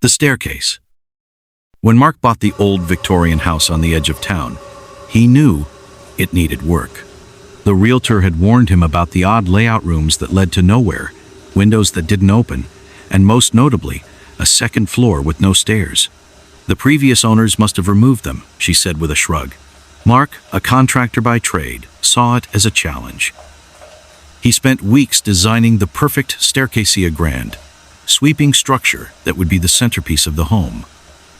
The staircase. When Mark bought the old Victorian house on the edge of town, he knew it needed work. The realtor had warned him about the odd layout rooms that led to nowhere, windows that didn't open, and most notably, a second floor with no stairs. The previous owners must have removed them, she said with a shrug. Mark, a contractor by trade, saw it as a challenge. He spent weeks designing the perfect Staircasea Grand, sweeping structure that would be the centerpiece of the home.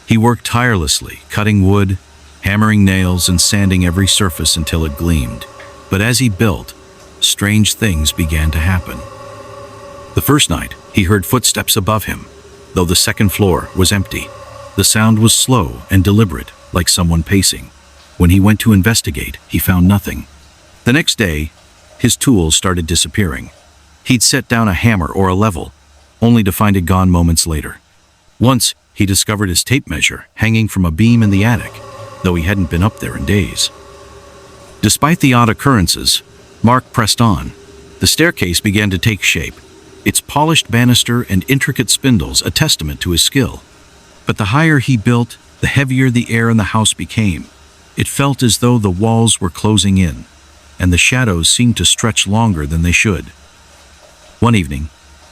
He worked tirelessly, cutting wood, hammering nails, and sanding every surface until it gleamed. But as he built, strange things began to happen. The first night, he heard footsteps above him, though the second floor was empty. The sound was slow and deliberate, like someone pacing. When he went to investigate, he found nothing. The next day, his tools started disappearing. He'd set down a hammer or a level, only to find it gone moments later. Once, he discovered his tape measure hanging from a beam in the attic, though he hadn't been up there in days. Despite the odd occurrences, Mark pressed on. The staircase began to take shape, its polished banister and intricate spindles a testament to his skill. But the higher he built, the heavier the air in the house became. It felt as though the walls were closing in, and the shadows seemed to stretch longer than they should. One evening,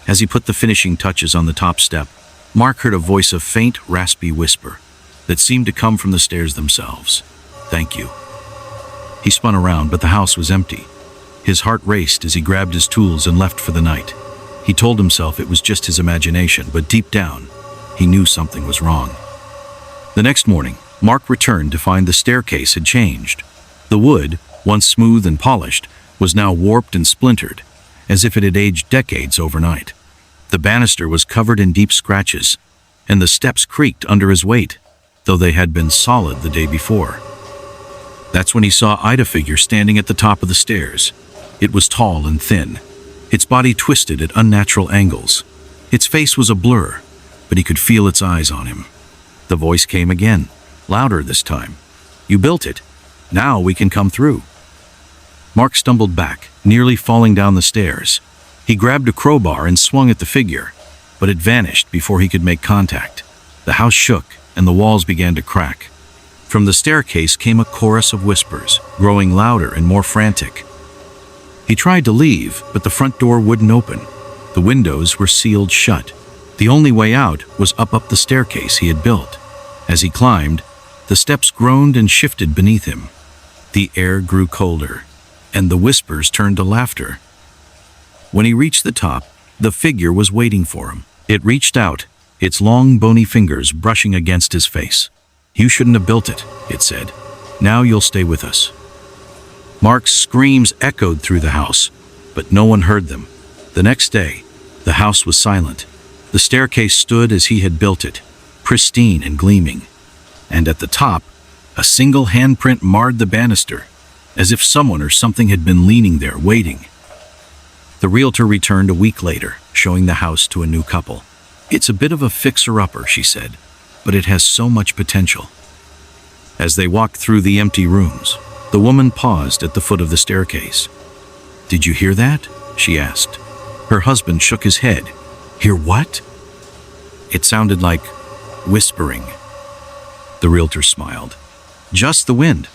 as he put the finishing touches on the top step, Mark heard a voice of faint, raspy whisper that seemed to come from the stairs themselves. "Thank you." He spun around, but the house was empty. His heart raced as he grabbed his tools and left for the night. He told himself it was just his imagination, but deep down, he knew something was wrong. The next morning, Mark returned to find the staircase had changed. The wood, once smooth and polished, was now warped and splintered, as if it had aged decades overnight. The banister was covered in deep scratches, and the steps creaked under his weight, though they had been solid the day before. That's when he saw Ida figure standing at the top of the stairs. It was tall and thin, its body twisted at unnatural angles. Its face was a blur, but he could feel its eyes on him. The voice came again, louder this time. "You built it. Now we can come through." Mark stumbled back, nearly falling down the stairs. He grabbed a crowbar and swung at the figure, but it vanished before he could make contact. The house shook, and the walls began to crack. From the staircase came a chorus of whispers, growing louder and more frantic. He tried to leave, but the front door wouldn't open. The windows were sealed shut. The only way out was up the staircase he had built. As he climbed, the steps groaned and shifted beneath him. The air grew colder, and the whispers turned to laughter. When he reached the top, the figure was waiting for him. It reached out, its long, bony fingers brushing against his face. "You shouldn't have built it," it said. "Now you'll stay with us." Mark's screams echoed through the house, but no one heard them. The next day, the house was silent. The staircase stood as he had built it, pristine and gleaming. And at the top, a single handprint marred the banister, as if someone or something had been leaning there, waiting. The realtor returned a week later, showing the house to a new couple. "It's a bit of a fixer-upper," she said, "but it has so much potential." As they walked through the empty rooms, the woman paused at the foot of the staircase. "Did you hear that?" she asked. Her husband shook his head. "Hear what?" It sounded like whispering. The realtor smiled. "Just the wind.